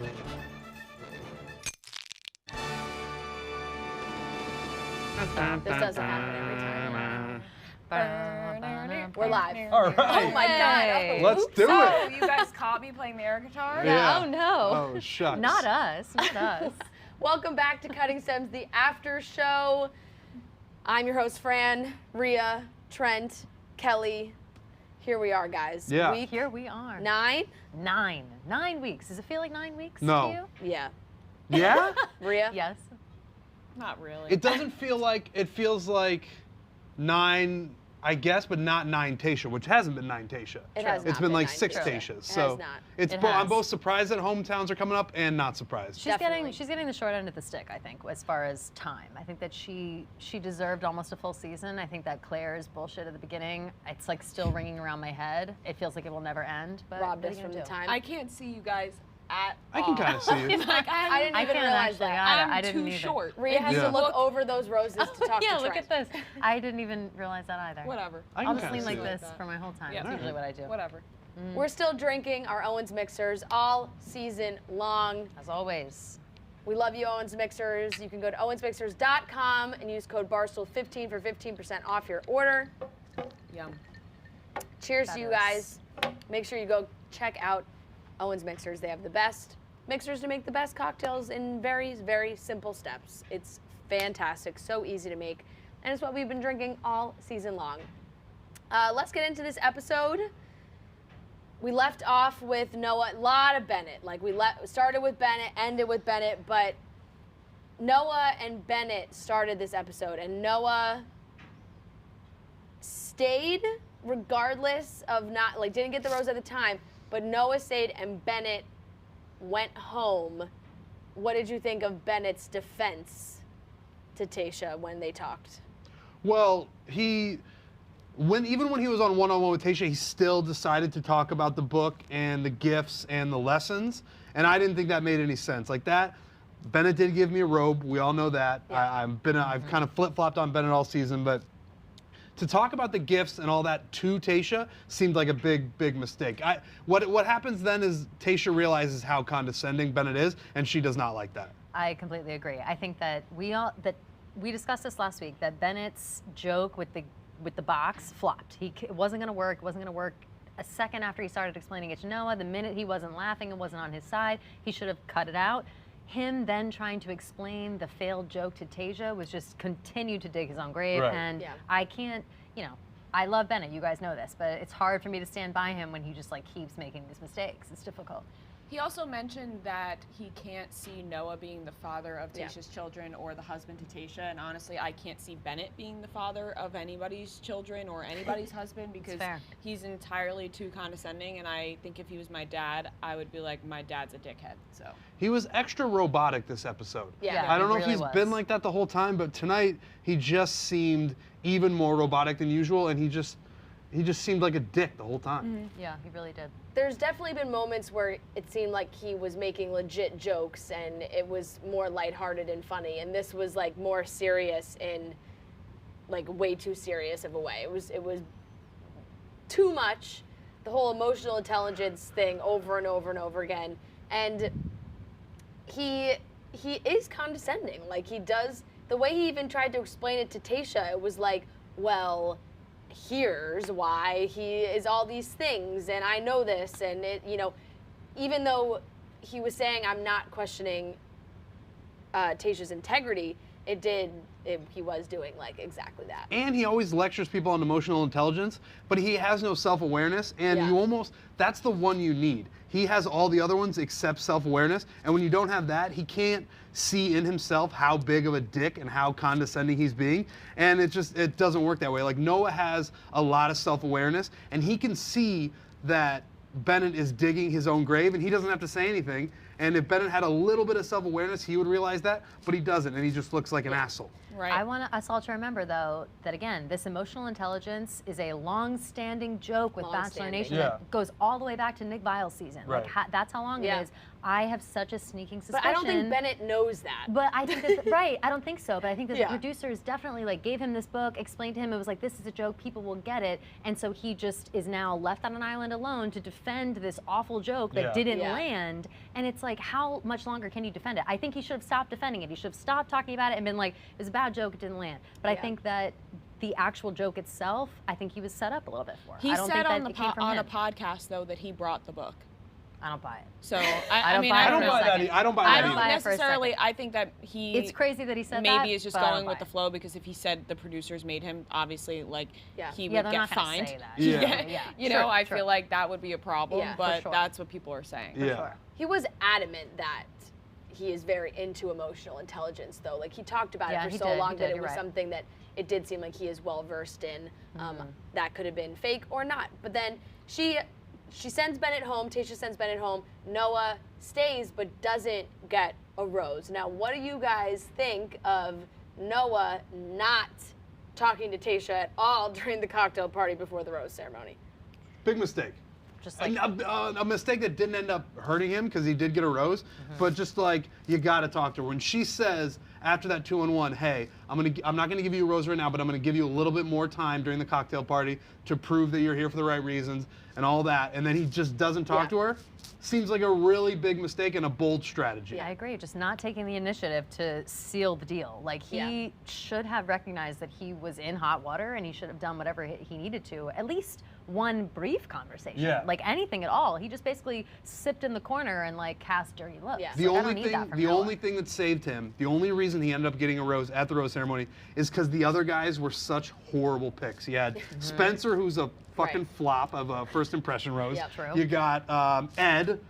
This doesn't happen every time. We're live. All right. Oh my God. Let's do So, it. you guys caught me playing the air guitar? Yeah. Oh no. Oh, shucks. Not us, not us. Welcome back to Cutting Stems, the after show. I'm your host, Fran, Rhea, Trent, Kelly. Here we are, guys. Yeah. Here we are. 9? 9 weeks. Does it feel like 9 weeks No. to you? Yeah. Yeah? Rhea? Yes. Not really. It doesn't feel like, it feels like 9, I guess, but not 9 Tasha, which hasn't been 9 Tasha. It has not It's been like 9 6 Tasha. Tashas. It So has not. it's It I'm has. both surprised that hometowns are coming up and not surprised. Definitely. She's getting the short end of the stick, I think, as far as time. I think that she deserved almost a full season. I think that Claire's bullshit at the beginning, it's like still ringing around my head. It feels like it will never end. But Robbed what are us you from gonna the do? time. I can't see you guys at I can kind of see you. Like, I didn't I even can't realize actually that. either. I I'm didn't too either. short. Rhea has Yeah. to look over those roses to talk Yeah, to look Trent. at this. I didn't even realize that either. Whatever. I I'll can just kinda lean like see this that. for my whole time. Yeah. That's usually what I do. Whatever. We're still drinking our Owens Mixers all season long. As always. We love you, Owens Mixers. You can go to owensmixers.com and use code BARSTOOL15 for 15% off your order. Yum. Cheers to you Fabulous. guys. Make sure you go check out Owens Mixers. They have the best mixers to make the best cocktails in very, very simple steps. It's fantastic, so easy to make, and it's what we've been drinking all season long. Let's get into this episode. We left off with Noah, a lot of Bennett. Like we started with Bennett, ended with Bennett, but Noah and Bennett started this episode, and Noah stayed regardless of not, like, didn't get the rose at the time, but Noah stayed and Bennett went home. What did you think of Bennett's defense to Tasha when they talked? Well, even when he was on one-on-one with Tasha, he still decided to talk about the book and the gifts and the lessons, and I didn't think that made any sense. Like that, Bennett did give me a robe. We all know that. Yeah. I've kind of flip-flopped on Bennett all season, but to talk about the gifts and all that to Tasha seemed like a big mistake. What happens then is Tasha realizes how condescending Bennett is, and she does not like that. I completely agree. I think that we discussed this last week, that Bennett's joke with the box flopped. It wasn't going to work. It wasn't going to work. A second after he started explaining it to Noah, the minute he wasn't laughing and wasn't on his side, he should have cut it out. Him then trying to explain the failed joke to Tasha was just continued to dig his own grave. Right. And Yeah. I can't, I love Bennett, you guys know this, but it's hard for me to stand by him when he just like keeps making these mistakes. It's difficult. He also mentioned that he can't see Noah being the father of Yeah. Tasha's children or the husband to Tasha, and honestly, I can't see Bennett being the father of anybody's children or anybody's husband because fair. he's entirely too condescending, and I think if he was my dad, I would be like, my dad's a dickhead, so. He was extra robotic this episode. Yeah. I don't he know if really he's was. been like that the whole time, but tonight he just seemed even more robotic than usual, and he just seemed like a dick the whole time. Yeah, he really did. There's definitely been moments where it seemed like he was making legit jokes and it was more lighthearted and funny, and this was like more serious in like way too serious of a way. It was too much, the whole emotional intelligence thing over and over and over again. And he is condescending. Like he does, the way he even tried to explain it to Tasha, it was like, well, here's why he is all these things and I know this, and it, even though he was saying I'm not questioning Tasha's integrity, he was doing like exactly that. And he always lectures people on emotional intelligence, but he has no self-awareness, and Yeah. that's the one you need. He has all the other ones except self-awareness, and when you don't have that, he can't see in himself how big of a dick and how condescending he's being, and it doesn't work that way. Like Noah has a lot of self-awareness, and he can see that Bennett is digging his own grave, and he doesn't have to say anything. And if Bennett had a little bit of self-awareness, he would realize that, but he doesn't, and he just looks like an asshole. Right. I want us all to remember, though, that again, this emotional intelligence is a long-standing joke with Bachelor Long-standing. Nation Yeah. that goes all the way back to Nick Vile's season. Right. Like that's how long Yeah. it is. I have such a sneaking suspicion. But I don't think Bennett knows that. But I think that, right, I don't think so. But I think that Yeah. the producers definitely like gave him this book, explained to him it was like, this is a joke, people will get it, and so he just is now left on an island alone to defend this awful joke that Yeah. didn't Yeah. land. And it's like, how much longer can you defend it? I think he should have stopped defending it. He should have stopped talking about it and been like, it was a bad joke, it didn't land. But I think that the actual joke itself, I think he was set up a little bit for. He I don't said think that on a podcast though that he brought the book. I don't buy it. So I mean, buy it I don't for a buy that. second. I don't buy I that don't either. buy it for a necessarily. second. I think that he. It's crazy that he said maybe that. Maybe it's just but I don't going with buy the it. flow because if he said the producers made him, obviously, like he Yeah, would they're get not gonna fined. say that. Yeah. You True, know, I true. feel like that would be a problem, Yeah, for but sure. that's what people are saying. Yeah. Sure. He was adamant that he is very into emotional intelligence, though. Like, he talked about Yeah, it for he so did, long he that did, it you're was right. something that it did seem like he is well versed in. That could have been fake or not. But then she sends Bennett home. Tasha sends Bennett home. Noah stays but doesn't get a rose. Now, what do you guys think of Noah not talking to Tasha at all during the cocktail party before the rose ceremony? Big mistake. Just like, A mistake that didn't end up hurting him because he did get a rose, but just like you got to talk to her. When she says after that 2-on-1, hey, I'm not gonna give you a rose right now, but I'm gonna give you a little bit more time during the cocktail party to prove that you're here for the right reasons and all that, and then he just doesn't talk to her. Seems like a really big mistake and a bold strategy. I agree. Just not taking the initiative to seal the deal. Like, he should have recognized that he was in hot water and he should have done whatever he needed to. At least one brief conversation. Yeah. Like, anything at all. He just basically sipped in the corner and like cast dirty looks. Yeah. The Like, I don't only need that thing, from the Noah. only thing that saved him, the only reason he ended up getting a rose at the rose ceremony, is because the other guys were such horrible picks. You had Spencer, who's a fucking flop of a first impression rose. Yep. True. You got Ed,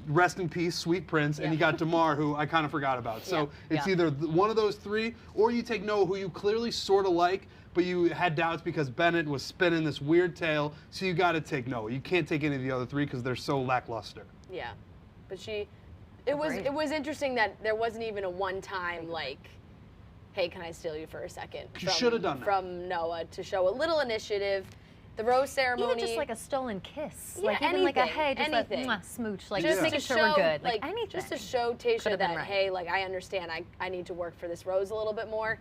rest in peace, sweet prince, and you got Damar, who I kind of forgot about. So it's Yeah. either one of those three, or you take Noah, who you clearly sort of like, but you had doubts because Bennett was spinning this weird tale. So you got to take Noah. You can't take any of the other three because they're so lackluster. Yeah, but it was interesting that there wasn't even a one-time like, hey, can I steal you for a second? You should have done that. From Noah to show a little initiative. The rose ceremony. Even just like a stolen kiss. Yeah, like, even like a, anything, hey, just anything. a smooch. Like, just just to making sure show, we're good. Like, anything. Just to show Could Tasha have been that, right. hey, like, I understand, I need to work for this rose a little bit more.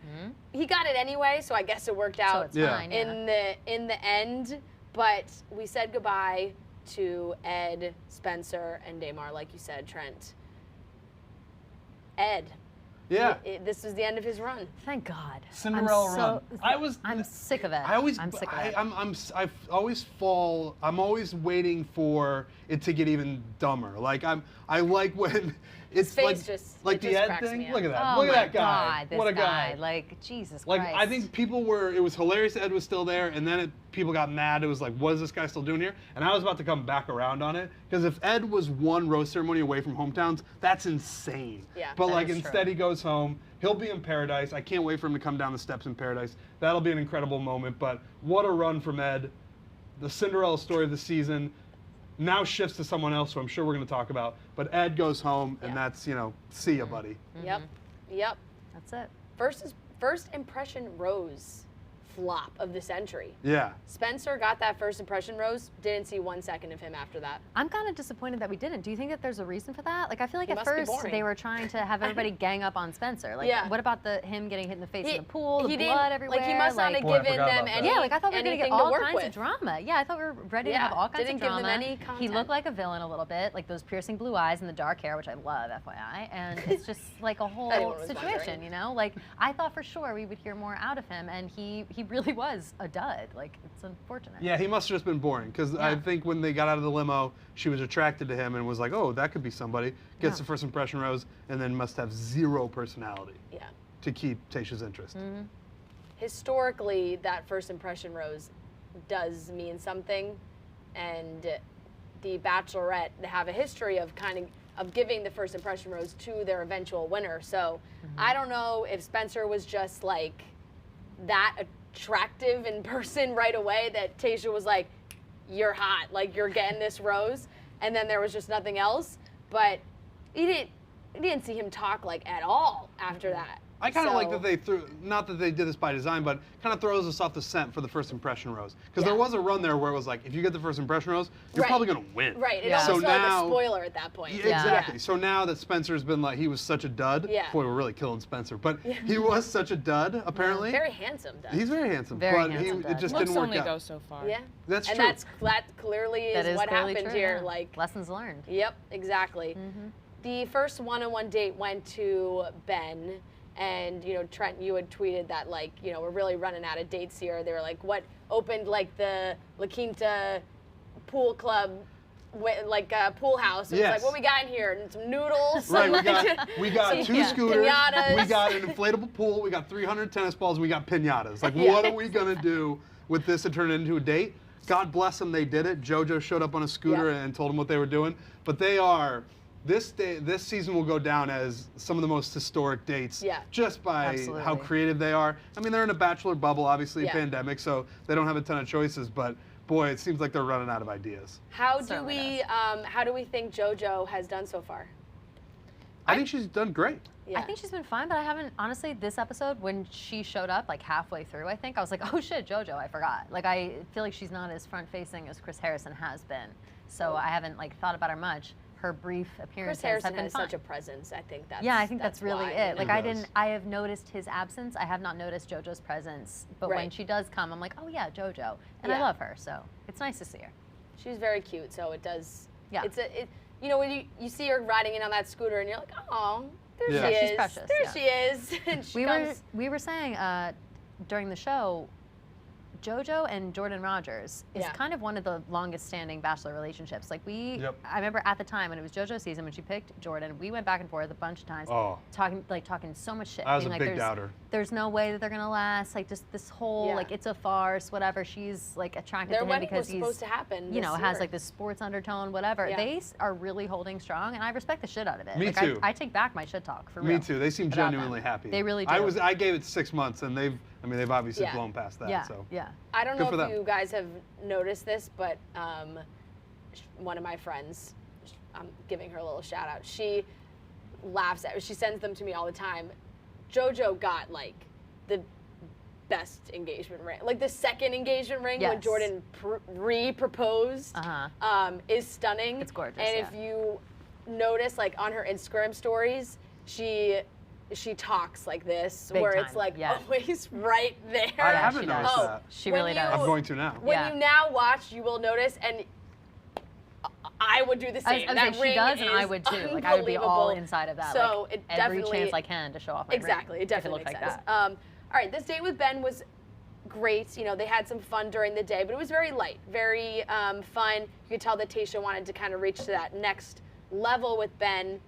He got it anyway, so I guess it worked So out it's fine. Yeah. in the end. But we said goodbye to Ed, Spencer, and Damar, like you said, Trent. Ed. Yeah. This was the end of his run. Thank God. Cinderella run. I'm sick of it. I'm sick of it. I'm always waiting for it to get even dumber. Like I like when it's face like just- like it the just Ed cracks thing. me up. Look at that. Oh Look at my that guy. God, this What a guy. guy. Like, Jesus Like Christ. I think people were. It was hilarious that Ed was still there, and then people got mad. It was like, what is this guy still doing here? And I was about to come back around on it because if Ed was one rose ceremony away from hometowns, that's insane. Yeah, But that like is instead true. he goes home. He'll be in paradise. I can't wait for him to come down the steps in paradise. That'll be an incredible moment. But what a run from Ed. The Cinderella story of the season now shifts to someone else, who I'm sure we're going to talk about. But Ed goes home, and that's, see ya, buddy. Yep. That's it. First impression rose flop of the century. Yeah. Spencer got that first impression rose, didn't see 1 second of him after that. I'm kind of disappointed that we didn't. Do you think that there's a reason for that? Like, I feel like He at must be first boring. they were trying to have everybody gang up on Spencer. Like, Yeah. what about him getting hit in the face in the pool, the he blood didn't, everywhere? Like, he must not have Boy, I given forgot them about that. any, Yeah, like I thought we were gonna get anything to all work kinds with. of drama. Yeah, I thought we were ready to Yeah, have all kinds didn't of give them drama. any He content. looked like a villain a little bit, like those piercing blue eyes and the dark hair, which I love, FYI. And it's just like a whole Anyone was situation, wondering. Like, I thought for sure we would hear more out of him, and he really was a dud. Like, it's unfortunate. Yeah, he must have just been boring because I think when they got out of the limo, she was attracted to him and was like, oh, that could be somebody. Gets the first impression rose and then must have zero personality Yeah. to keep Tasha's interest. Historically, that first impression rose does mean something, and the Bachelorette, they have a history of of giving the first impression rose to their eventual winner. So I don't know if Spencer was just like that attractive in person right away that Tasha was like, you're hot, like you're getting this rose, and then there was just nothing else. But you didn't see him talk like at all after that. I kind of like So- that they threw, not that they did this by design, but kind of throws us off the scent for the first impression rose. Because there Yeah. was a run there where it was like, if you get the first impression rose, you're Right. probably going to win. Right, it Yeah. almost So felt now- like a spoiler at that point. Yeah, exactly. So now that Spencer's been like, he was such a dud. Yeah. Boy, we're really killing Spencer. But he was such a dud, apparently. Very handsome, Doug. He's very handsome. Very but handsome it dud. just Looks didn't work only out. go so far. Yeah. That's and true. that clearly is That is what clearly happened true, here. yeah. Like, lessons learned. yep, exactly. The first one-on-one date went to Ben, and Trent, you had tweeted that like we're really running out of dates here. They were like, what opened like the La Quinta pool club, like a pool house. It's like, what we got in here? And some noodles. Right, we got two scooters. Pinatas. We got an inflatable pool. We got 300 tennis balls. And we got pinatas. Like, what are we gonna do with this to turn it into a date? God bless them, they did it. Jojo showed up on a scooter and told them what they were doing. But they are. This season will go down as some of the most historic dates, just by how creative they are. I mean, they're in a Bachelor bubble, obviously, a pandemic, so they don't have a ton of choices. But boy, it seems like they're running out of ideas. How do we think Jojo has done so far? I think she's done great. Yeah. I think she's been fine, but I haven't, honestly, this episode, when she showed up, like halfway through, I think, I was like, oh shit, Jojo, I forgot. Like, I feel like she's not as front-facing as Chris Harrison has been. So I haven't, like, thought about her much. Her brief appearances Chris Harrison have been has fine. such a presence. I think that's I think that's really why, it. Like He I have noticed his absence. I have not noticed Jojo's presence. But when she does come, I'm like, oh yeah, Jojo, and I love her. So it's nice to see her. She's very cute. So it does. Yeah. When you see her riding in on that scooter, and you're like, oh, there she is. She's precious. There she is. And she we were saying during the show, Jojo and Jordan Rogers is kind of one of the longest standing Bachelor relationships. Like I remember at the time when it was Jojo's season when she picked Jordan, we went back and forth a bunch of times, talking so much shit. I was being a like, big doubter. There's no way that they're gonna last. Like just this whole like it's a farce, whatever. She's like attracted their to him wedding because was supposed to happen. Has like this sports undertone, whatever. They are really holding strong, and I respect the shit out of it. Me too. I take back my shit talk for real. Me too. They seem genuinely happy. They really do. I gave it 6 months, and they've obviously blown past that. So I don't know if you guys have noticed this, but one of my friends, I'm giving her a little shout out. She laughs at. She sends them to me all the time. Jojo got like the best engagement ring, like the second engagement ring when Jordan re-proposed. Is stunning. It's gorgeous. And if you notice, like on her Instagram stories, she talks like this, Big where time. it's like always right there. I haven't noticed that. She really does. I'm going to now. When you now watch, you will notice, and I would do the same. I was she does, and I would too. Like I would be all inside of that. So like, it every definitely, chance I can to show off my ring, it definitely makes makes sense. that. All right, this date with Ben was great. They had some fun during the day, but it was very light, very fun. You could tell that Tayshia wanted to kind of reach to that next level with Ben,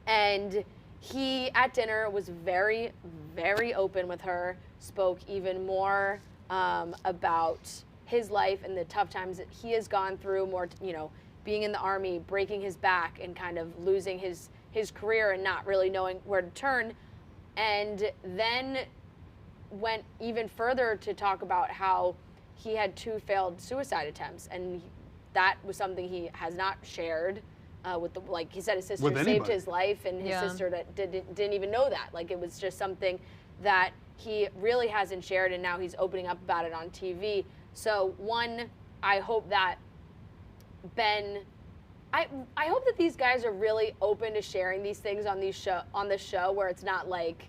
and he at dinner was very, very open with her. Spoke even more about his life and the tough times that he has gone through. More, being in the Army, breaking his back, and kind of losing his career and not really knowing where to turn. And then went even further to talk about how he had 2 failed suicide attempts, and that was something he has not shared with like he said, his sister saved his life, and his sister didn't even know that. Like it was just something that he really hasn't shared, and now he's opening up about it on TV. So I hope that Ben, I hope that these guys are really open to sharing these things on the show, where it's not like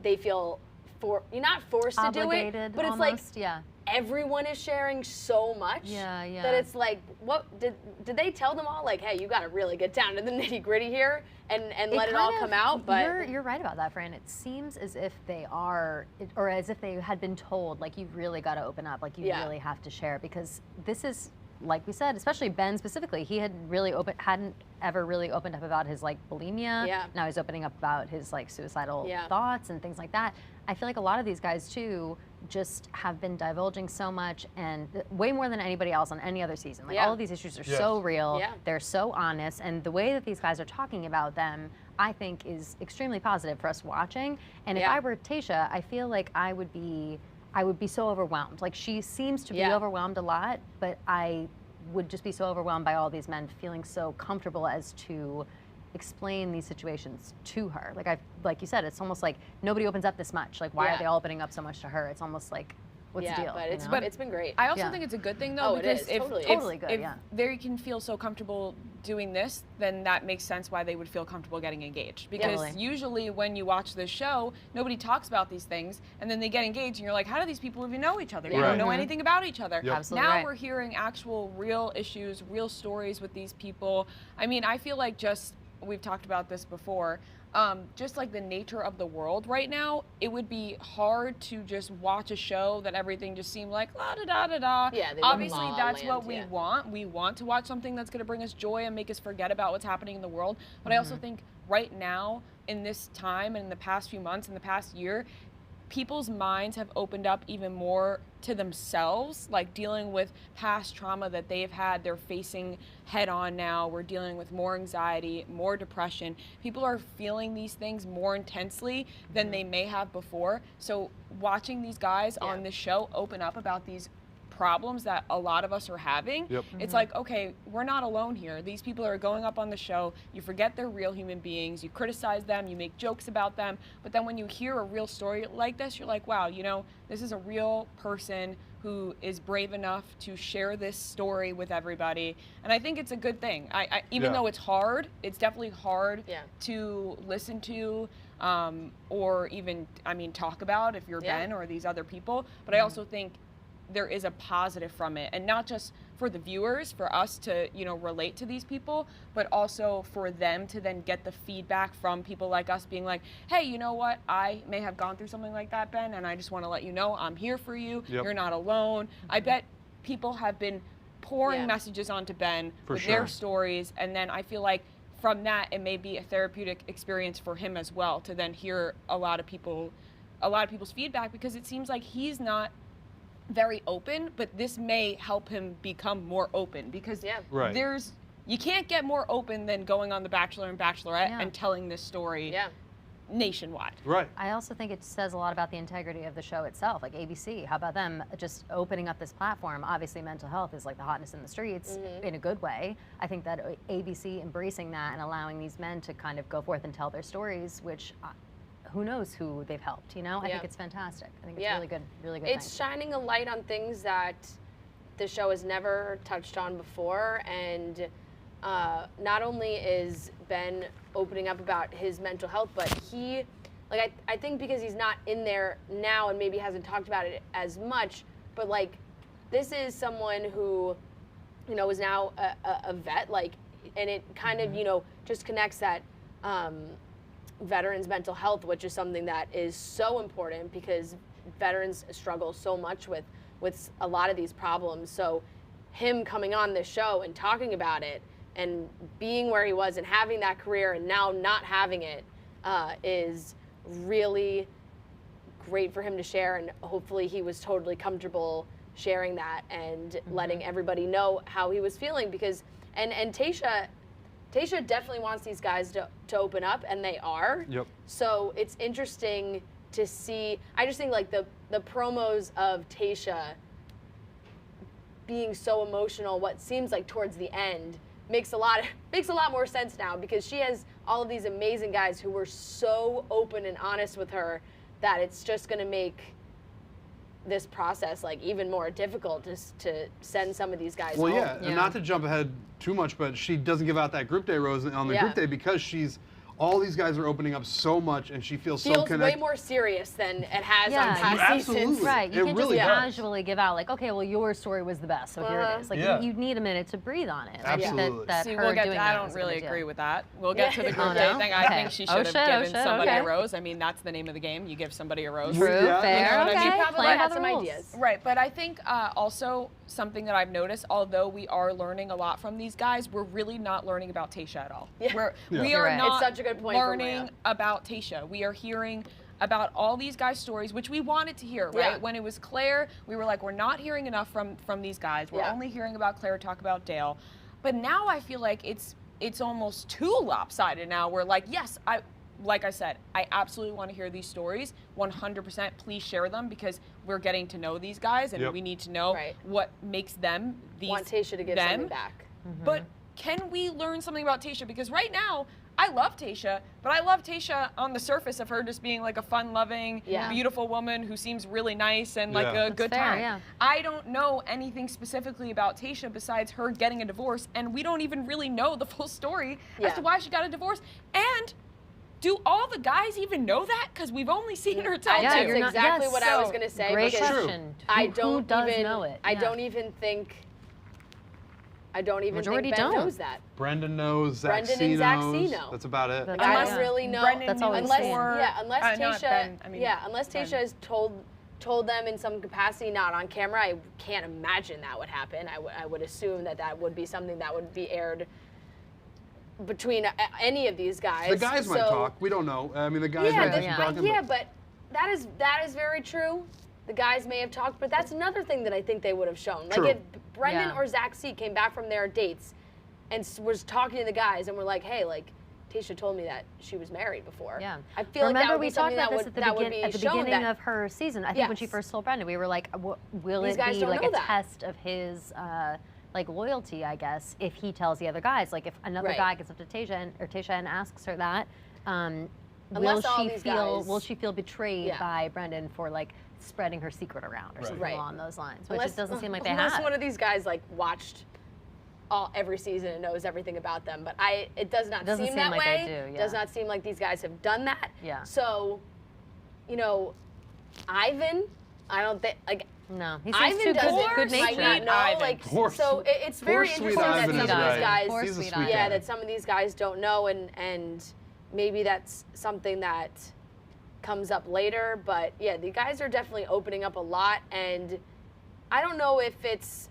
they feel you're not forced obligated to do it, but almost, it's like everyone is sharing so much that it's like, what did they tell them all? Like, hey, you got to really get down to the nitty gritty here and let it all come out. But you're right about that, Fran. It seems as if they are, or as if they had been told, like, you've really got to open up, like you really have to share, because this is, like we said, especially Ben specifically, he hadn't ever really opened up about his like bulimia. Now he's opening up about his like suicidal thoughts and things like that. I feel like a lot of these guys too just have been divulging so much, and way more than anybody else on any other season. Like all of these issues are so real, they're so honest, and the way that these guys are talking about them, I think, is extremely positive for us watching. And if I were Tayshia, I feel like I would be so overwhelmed. Like she seems to be overwhelmed a lot, but I would just be so overwhelmed by all these men feeling so comfortable as to explain these situations to her. Like you said, it's almost like nobody opens up this much. Like why are they all opening up so much to her? It's almost like, what's the deal? But it's been great. I also think it's a good thing though, because if they can feel so comfortable doing this, then that makes sense why they would feel comfortable getting engaged. Because usually when you watch this show, nobody talks about these things, and then they get engaged, and you're like, how do these people even know each other? They don't know anything about each other. Absolutely now we're hearing actual real issues, real stories with these people. I mean, I feel like just we've talked about this before, just like the nature of the world right now, it would be hard to just watch a show that everything just seemed like la da da da da. Yeah, obviously that's what we want. We want to watch something that's going to bring us joy and make us forget about what's happening in the world. But I also think right now, in this time, and in the past few months, in the past year, people's minds have opened up even more to themselves, like dealing with past trauma that they've had, they're facing head on now. We're dealing with more anxiety, more depression. People are feeling these things more intensely than they may have before. So watching these guys on this show open up about these problems that a lot of us are having, it's like, okay, we're not alone here. These people are going up on the show, you forget they're real human beings, you criticize them, you make jokes about them, but then when you hear a real story like this, you're like, wow, you know, this is a real person who is brave enough to share this story with everybody. And I think it's a good thing. Even though it's hard, it's definitely hard to listen to, or even, I mean, talk about if you're Ben or these other people, but I also think there is a positive from it, and not just for the viewers, for us to, you know, relate to these people, but also for them to then get the feedback from people like us being like, hey, you know what, I may have gone through something like that, Ben, and I just want to let you know I'm here for you. You're not alone. I bet people have been pouring messages onto Ben with their stories, and then I feel like from that it may be a therapeutic experience for him as well, to then hear a lot of people's feedback, because it seems like he's not very open, but this may help him become more open, because you can't get more open than going on The Bachelor and Bachelorette and telling this story nationwide. Right. I also think it says a lot about the integrity of the show itself. Like ABC, how about them just opening up this platform? Obviously mental health is like the hotness in the streets in a good way. I think that ABC embracing that and allowing these men to kind of go forth and tell their stories, which who knows who they've helped, you know? I think it's fantastic. I think it's really good It's shining a light on things that the show has never touched on before, and not only is Ben opening up about his mental health, but he, like, I think because he's not in there now and maybe hasn't talked about it as much, but like, this is someone who, you know, is now a vet, like, and it kind of, you know, just connects that, veterans' mental health, which is something that is so important because veterans struggle so much with a lot of these problems. So him coming on this show and talking about it and being where he was and having that career and now not having it is really great for him to share, and hopefully he was totally comfortable sharing that and letting everybody know how he was feeling, because and Tayshia definitely wants these guys to open up, and they are. So it's interesting to see. I just think like the promos of Tayshia being so emotional, what seems like towards the end, makes a lot more sense now, because she has all of these amazing guys who were so open and honest with her that it's just going to make this process like even more difficult to send some of these guys home. And not to jump ahead too much, but she doesn't give out that group day rose on the group day because all these guys are opening up so much, and she feels so connected. Way more serious than it has on past seasons. Right, you can't just casually give out like, okay, well, your story was the best, so here it is. Like you need a minute to breathe on it. Absolutely. I don't really agree with that. We'll get to the group day thing. I think she should have given somebody a rose. I mean, that's the name of the game. You give somebody a rose. True, fair. She probably had some ideas. Right, but I think also something that I've noticed, although we are learning a lot from these guys, we're really not learning about Tayshia at all. We are not it's such a good point learning about Tayshia. We are hearing about all these guys' stories, which we wanted to hear, right? When it was Claire, we were like, we're not hearing enough from these guys. We're only hearing about Claire talk about Dale. But now I feel like it's almost too lopsided now. We're like, yes, like I said, I absolutely want to hear these stories. 100%, please share them, because we're getting to know these guys, and we need to know what makes them want Tayshia to give something back. But can we learn something about Tayshia? Because right now, I love Tayshia, but I love Tayshia on the surface of her just being like a fun-loving, beautiful woman who seems really nice and like a good time. I don't know anything specifically about Tayshia besides her getting a divorce, and we don't even really know the full story as to why she got a divorce. And do all the guys even know that? Because we've only seen her tell That's exactly what I was going to say. Great question. I don't who does even know it? I don't even think I don't even think Ben knows that. Brendan knows. Zach Brendan and Zach C know. That's about it. I don't really know. That's all unless Tayshia has told them in some capacity, not on camera. I can't imagine that would happen. I would assume that would be something that would be aired between any of these guys. The guys might talk. We don't know. I mean, the guys might just be talking. Yeah, but that is very true. The guys may have talked, but that's another thing that I think they would have shown. True. Like if Brendan or Zach C came back from their dates and was talking to the guys and were like, hey, like, Tayshia told me that she was married before. Yeah. I feel like that would be something that would be at the beginning of her season. I think when she first told Brendan, we were like, will it be like a test of his like loyalty, I guess, if he tells the other guys? Like if another guy gets up to Tayshia and asks her that, will she feel betrayed by Brendan for like spreading her secret around or something along those lines? Which it doesn't seem like they have. Unless one of these guys like watched every season and knows everything about them, but it does not seem that like way. They do, Does not seem like these guys have done that. Yeah. So, you know, Ivan, I don't think like. No, he seems too good-natured. So it's very interesting that some of these guys, He's a sweet guy. that some of these guys don't know, and maybe that's something that comes up later. But yeah, the guys are definitely opening up a lot, and I don't know if it's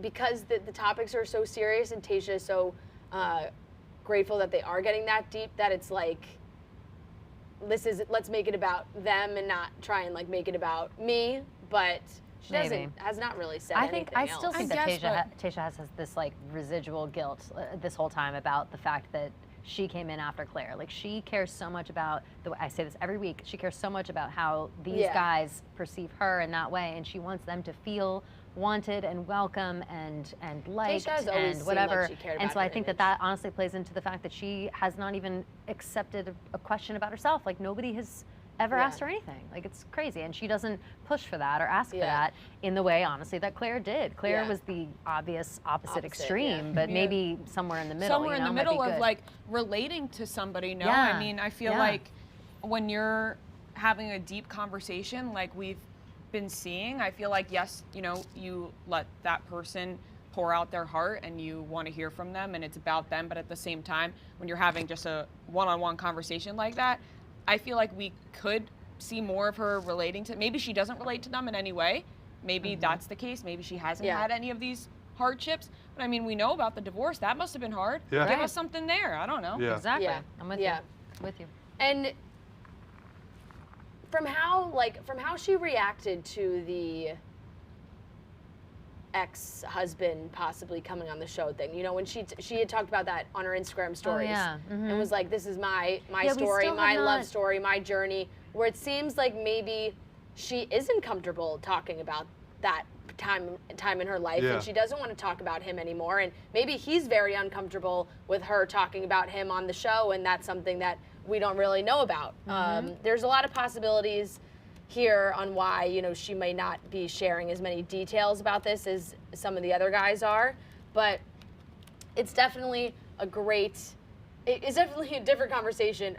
because the topics are so serious and Tayshia is so grateful that they are getting that deep that it's like, let's make it about them and not try and like make it about me. But she has not really said anything else. I still think that Tayshia has this like residual guilt this whole time about the fact that she came in after Claire. Like she cares so much about I say this every week. She cares so much about how these guys perceive her in that way, and she wants them to feel wanted and welcome and liked and whatever. Like she cared and about so I her think image. that honestly plays into the fact that she has not even accepted a question about herself. Like nobody has ever asked her anything. Like it's crazy, and she doesn't push for that or ask for that in the way, honestly, that Claire did. Claire was the obvious opposite extreme, but maybe somewhere in the middle. Somewhere in the middle of like relating to somebody. No, I mean, I feel like when you're having a deep conversation, like we've been seeing, I feel like yes, you know, you let that person pour out their heart and you want to hear from them and it's about them, but at the same time, when you're having just a one-on-one conversation like that, I feel like we could see more of her relating to, maybe she doesn't relate to them in any way. Maybe that's the case. Maybe she hasn't had any of these hardships. But I mean, we know about the divorce. That must have been hard. Yeah. Give us something there. I don't know. Yeah. Exactly. I'm with you. With you. And from how she reacted to the ex-husband possibly coming on the show thing, you know, when she had talked about that on her Instagram stories, and was like, "This is my story, my love story, my journey." Where it seems like maybe she isn't comfortable talking about that time in her life, and she doesn't want to talk about him anymore, and maybe he's very uncomfortable with her talking about him on the show, and that's something that we don't really know about. There's a lot of possibilities here on why, you know, she may not be sharing as many details about this as some of the other guys are, but it's definitely a different conversation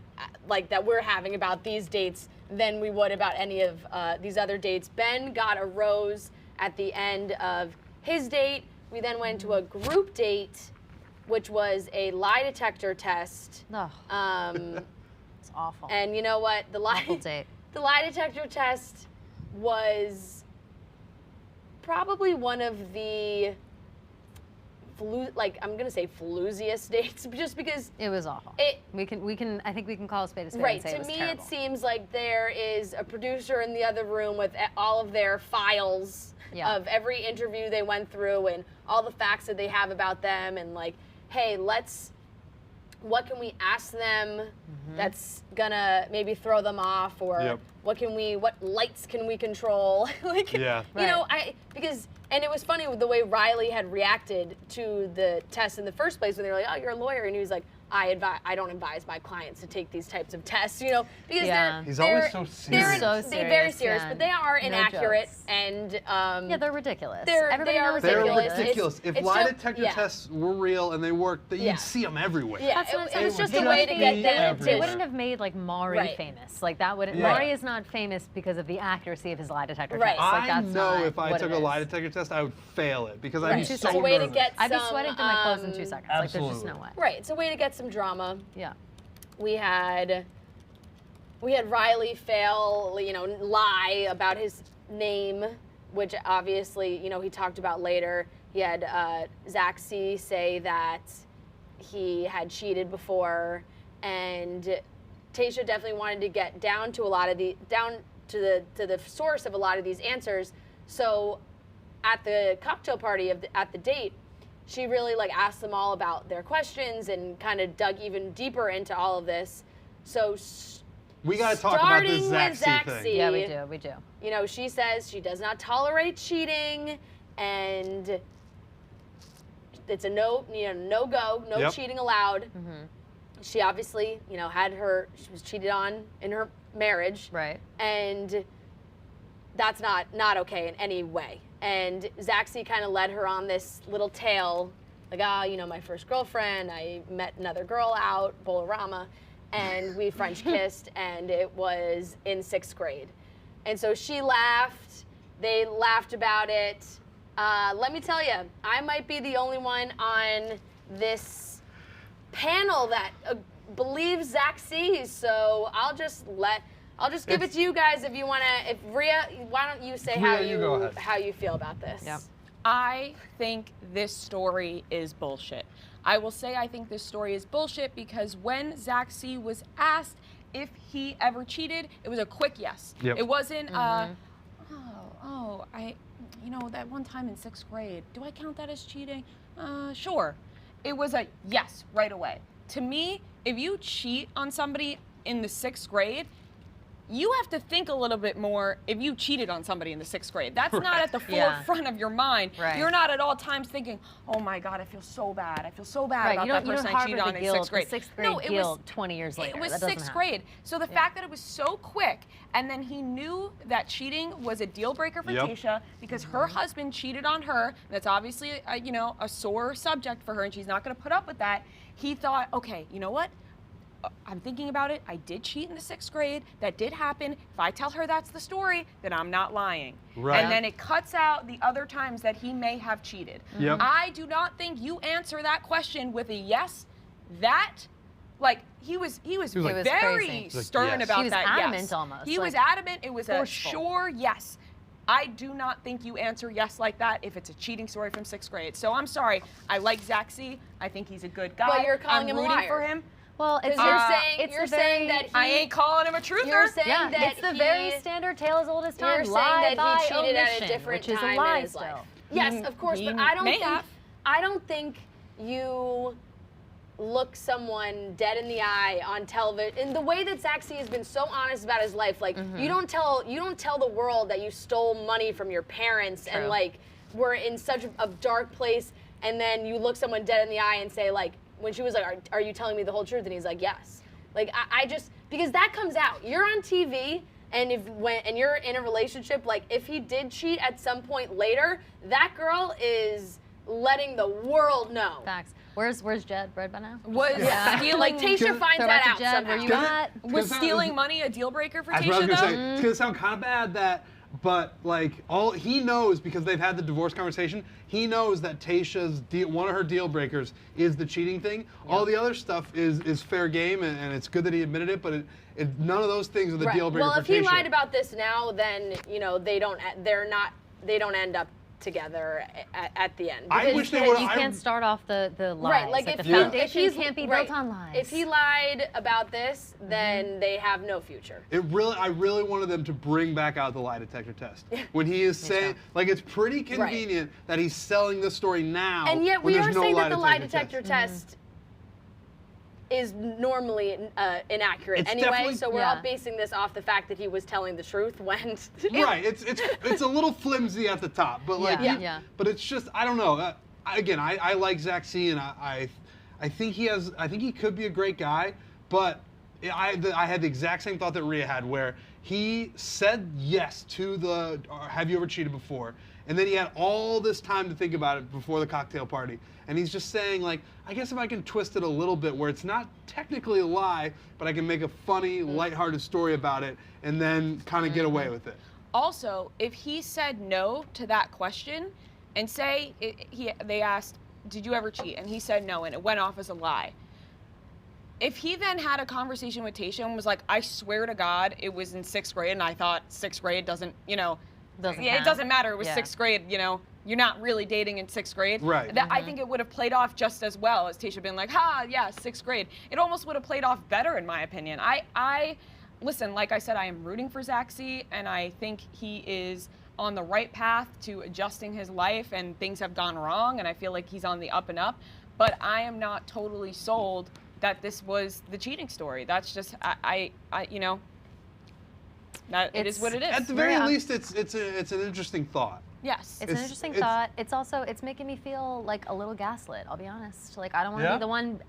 like that we're having about these dates than we would about any of these other dates. Ben got a rose at the end of his date. We then went to a group date, which was a lie detector test. It's awful. And you know what? The lie detector test was probably one of the I'm gonna say flooziest dates, just because it was awful. I think we can call a spade a spade. Right. And say to it was me, terrible. it seems like there is a producer in the other room with all of their files of every interview they went through and all the facts that they have about them, and like, hey, what can we ask them that's gonna maybe throw them off, or what lights can we control? You know, and it was funny with the way Riley had reacted to the test in the first place when they were like, "Oh, you're a lawyer," and he was like, I don't advise my clients to take these types of tests, you know, because he's always so serious. They're very serious, but they are inaccurate and they're ridiculous. They are ridiculous. If lie detector tests were real and they worked, you'd see them everywhere. Yeah, it was just a way to get them. They wouldn't have made like Maury famous. Like that wouldn't. Maury is not not famous because of the accuracy of his lie detector right. test. Like, I that's know not if I what took it a is. lie detector test, I would fail it because I'd Right. be It's so a way to nervous. get I'd be some, sweating through my clothes in 2 seconds. Like, there's just no way. Right. It's a way to get some drama. Yeah. We had Riley fail, lie about his name, which obviously, he talked about later. He had Zach C say that he had cheated before, and Tayshia definitely wanted to get down to the source of a lot of these answers. So at the cocktail party at the date, she really asked them all about their questions and kind of dug even deeper into all of this. So we got to talk about this Zach C thing. Yeah, we do. She says she does not tolerate cheating, and it's a no go, no cheating allowed. Mm-hmm. She obviously, she was cheated on in her marriage. Right. And that's not okay in any way. And Zach C kind of led her on this little tale, my first girlfriend, I met another girl out, Bolorama, and we French kissed, and it was in 6th grade. And so she laughed, they laughed about it. Let me tell you, I might be the only one on this panel that believes Zach C, so I'll just give it to you guys if you want to. If Rhea, why don't you say how you feel about this? Yeah. I think this story is bullshit. I will say I think this story is bullshit because when Zach C was asked if he ever cheated, it was a quick yes. Yep. It wasn't, that one time in 6th grade, do I count that as cheating? Sure. It was a yes right away. To me, if you cheat on somebody in the 6th grade, you have to think a little bit more if you cheated on somebody in the 6th grade. That's not at the forefront of your mind. Right. You're not at all times thinking, oh my God, I feel so bad. I feel so bad about that person I cheated on in 6th grade. 6th grade guilt 20 years later. It was 6th grade. So the fact that it was so quick, and then he knew that cheating was a deal breaker for Tayshia because her husband cheated on her. That's obviously a sore subject for her, and she's not going to put up with that. He thought, okay, you know what? I'm thinking about it. I did cheat in the 6th grade. That did happen. If I tell her that's the story, then I'm not lying. Right. And then it cuts out the other times that he may have cheated. Yep. I do not think you answer that question with a yes. He was very stern about that. He was adamant almost. He was adamant. It was forceful. A sure yes. I do not think you answer yes like that if it's a cheating story from 6th grade. So I'm sorry. I like Zach C. I think he's a good guy. But you're calling him a rooting liar. for him. Well, you're saying that I ain't calling him a truther. You're saying that it's the very standard tale as old as time. You're saying that he cheated at a different time in his life. Yes, of course, but I don't think you look someone dead in the eye on television. In the way that Zach C has been so honest about his life, you don't tell the world that you stole money from your parents and were in such a dark place, and then you look someone dead in the eye and say when she was like, are you telling me the whole truth? And he's like, yes. I just, because that comes out. You're on TV, and and you're in a relationship, if he did cheat at some point later, that girl is letting the world know. Facts. Where's Jed? Bread by now? Stealing, Tayshia finds that out Jed, somehow. Was stealing money a deal breaker for Tayshia, though? It's going to sound kind of bad but all he knows, because they've had the divorce conversation, he knows that Tayshia's one of her deal breakers is the cheating thing. Yep. All the other stuff is fair game, and it's good that he admitted it, but none of those things are the deal breaker for Tayshia. Well, if he lied about this now, then they don't end up together at the end. I wish they would. You can't start off the lies. Right, the foundation can't be built on lies. If he lied about this, then they have no future. I really wanted them to bring back out the lie detector test when he is saying it's pretty convenient that he's selling this story now. And yet we are saying that the lie detector test is normally inaccurate anyway, so we're all basing this off the fact that he was telling the truth when right. It's a little flimsy at the top, but but it's just, I don't know. Again, I like Zach C, and I think he could be a great guy, but I had the exact same thought that Rhea had, where he said yes to the have you ever cheated before? And then he had all this time to think about it before the cocktail party. And he's just saying, like, I guess if I can twist it a little bit where it's not technically a lie, but I can make a funny, lighthearted story about it and then kind of get away with it. Also, if he said no to that question and say they asked, did you ever cheat? And he said no, and it went off as a lie. If he then had a conversation with Tayshia and was like, I swear to God, it was in 6th grade, and I thought 6th grade doesn't, it doesn't matter. It was 6th grade, you're not really dating in 6th grade. Right. I think it would have played off just as well as Tayshia been like, 6th grade. It almost would have played off better, in my opinion. Listen, like I said, I am rooting for Zach C, and I think he is on the right path to adjusting his life, and things have gone wrong, and I feel like he's on the up and up. But I am not totally sold that this was the cheating story. That's just, it is what it is. At the very least, it's an interesting thought. Yes. It's an interesting thought. It's making me feel like a little gaslit, I'll be honest. Like, I don't want to be the one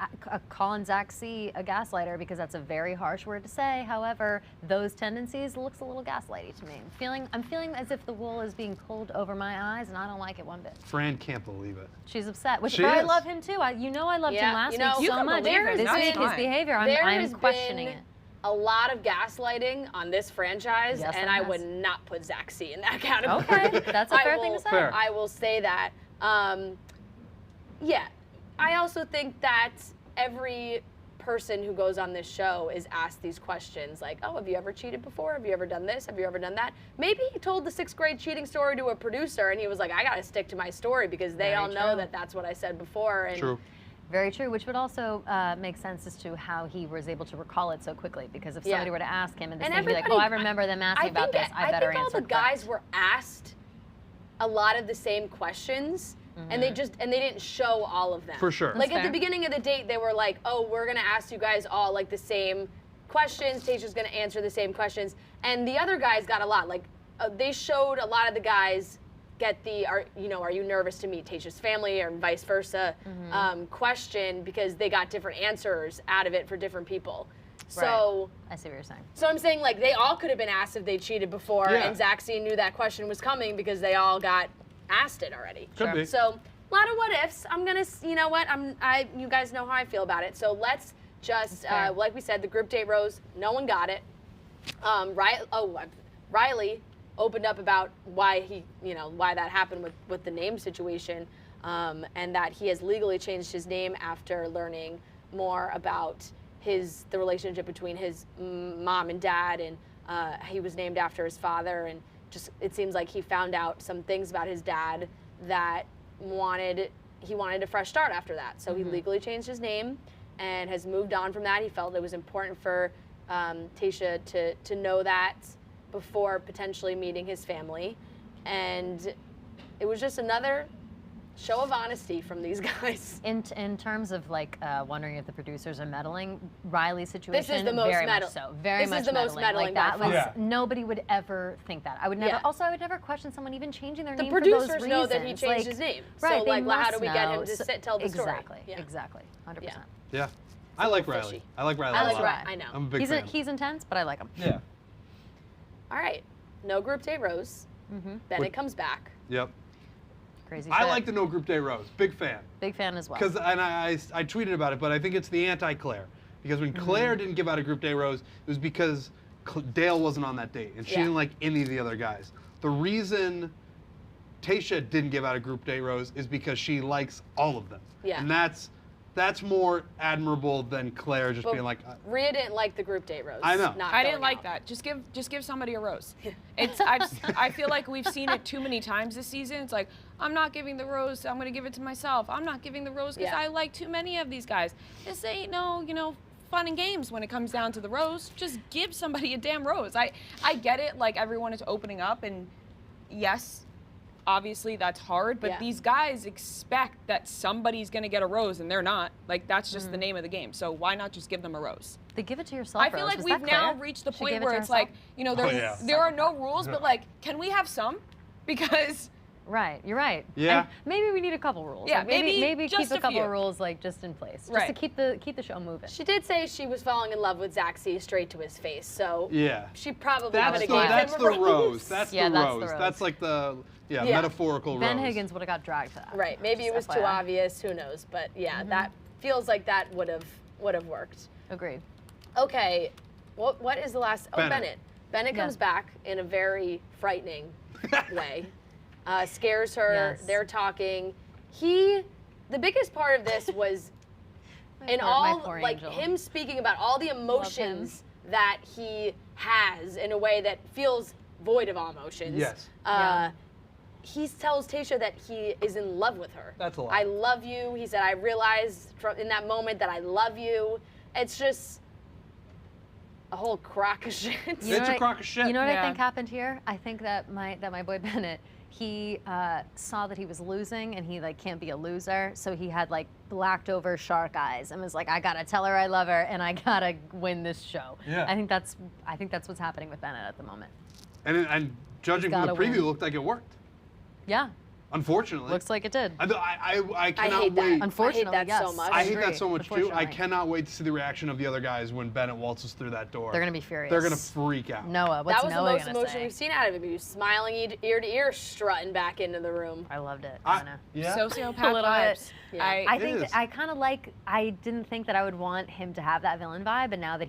calling Zach C a gaslighter, because that's a very harsh word to say. However, those tendencies looks a little gaslighty to me. I'm feeling as if the wool is being pulled over my eyes, and I don't like it one bit. Fran can't believe it. She's upset, but I love him too. I loved him last week so much. This week, his behavior, I'm questioning it. A lot of gaslighting on this franchise, and I would not put Zach C in that category. Okay, that's a fair thing to say. Fair. I will say that. I also think that every person who goes on this show is asked these questions, like, oh, have you ever cheated before? Have you ever done this? Have you ever done that? Maybe he told the 6th grade cheating story to a producer, and he was like, I got to stick to my story because they all know that that's what I said before. And True. Very true, which would also make sense as to how he was able to recall it so quickly. Because if somebody were to ask him and this thing be like, oh, I remember them asking about this, I better answer. I think all the guys were asked a lot of the same questions, and they didn't show all of them. For sure. Like at the beginning of the date, they were like, oh, we're gonna ask you guys all like the same questions. Tayshia's gonna answer the same questions, and the other guys got a lot. Like they showed a lot of the guys get the are you nervous to meet Tayshia's family or vice versa question, because they got different answers out of it for different people. So I see what you're saying. So I'm saying, like, they all could have been asked if they cheated before, and Zach C knew that question was coming because they all got asked it already. Could be. So a lot of what ifs. I'm gonna, you guys know how I feel about it. So let's just, like we said, the group date rose. No one got it. Riley opened up about why why that happened with the name situation, and that he has legally changed his name after learning more about the relationship between his mom and dad, and he was named after his father, and just it seems like he found out some things about his dad that he wanted a fresh start after that. So he legally changed his name and has moved on from that. He felt it was important for Tayshia to know that before potentially meeting his family, and it was just another show of honesty from these guys. In terms of like wondering if the producers are meddling, Riley's situation, this is the most very much so, very much This is the most meddling. Like that was nobody would ever think that. I would never. Also, I would never question someone even changing their name for those reasons. The producers know that he changed his name. Right. So like, how do we get him to tell the story? Exactly. 100%. Yeah. I like Riley. I like Riley. I know. I'm a big fan. He's intense, but I like him. Yeah. All right. No group date rose. Bennett comes back. Yep. Crazy. I like the no group date rose. Big fan. Big fan as well. Because I tweeted about it, but I think it's the anti-Claire. Because when Claire didn't give out a group date rose, it was because Dale wasn't on that date, and she didn't like any of the other guys. The reason Tayshia didn't give out a group date rose is because she likes all of them. Yeah. And that's more admirable than Claire just being like. Rhea didn't like the group date rose. I know. I didn't like that. Just give somebody a rose. I feel like we've seen it too many times this season. It's like, I'm not giving the rose. I'm going to give it to myself. I'm not giving the rose because I like too many of these guys. This ain't no fun and games when it comes down to the rose. Just give somebody a damn rose. I get it. Like, everyone is opening up, and yes, obviously that's hard, but these guys expect that somebody's going to get a rose, and they're not. Like, that's just the name of the game. So why not just give them a rose? They give it to yourself. I feel like we've now reached the point where it's like, there are no rules, but like, can we have some? Because Right, you're right. Yeah. And maybe we need a couple rules. Yeah, like maybe just keep a couple rules like just in place, just to keep the show moving. She did say she was falling in love with Zach C straight to his face, so yeah, she probably that's would have that's given the him a rose. That's yeah, the rose. That's the rose. That's like the metaphorical Ben rose. Higgins would have got dragged for that. Right, maybe it was too obvious. Who knows? But yeah, that feels like that would have worked. Agreed. Okay, what is the last? Oh, Bennett. Bennett. Bennett comes back in a very frightening way. Scares her. Yes. They're talking. The biggest part of this was in all like angel. him speaking about all the emotions that he has in a way that feels void of all emotions. Yes. He tells Tayshia that he is in love with her. That's a lot. I love you. He said, I realized in that moment that I love you. It's just a whole crock of shit. It's a crock of shit. You know what I think happened here? I think that my boy Bennett, he saw that he was losing and he like can't be a loser, so he had like blacked over shark eyes and was like, I gotta tell her I love her and I gotta win this show. Yeah. I think that's what's happening with Bennett at the moment. And judging from the preview, it looked like it worked. Yeah. Unfortunately. Looks like it did. I cannot hate wait. that. Unfortunately, I hate that so much. I hate that so much too. I cannot wait to see the reaction of the other guys when Bennett waltzes through that door. They're gonna be furious. They're gonna freak out. Noah, what's That was Noah the most gonna emotion say? we've seen out of him. He was smiling ear to ear, strutting back into the room. I loved it. Yeah. Sociopath A little bit. vibes. Yeah. I think I kind of like. I didn't think that I would want him to have that villain vibe, but now that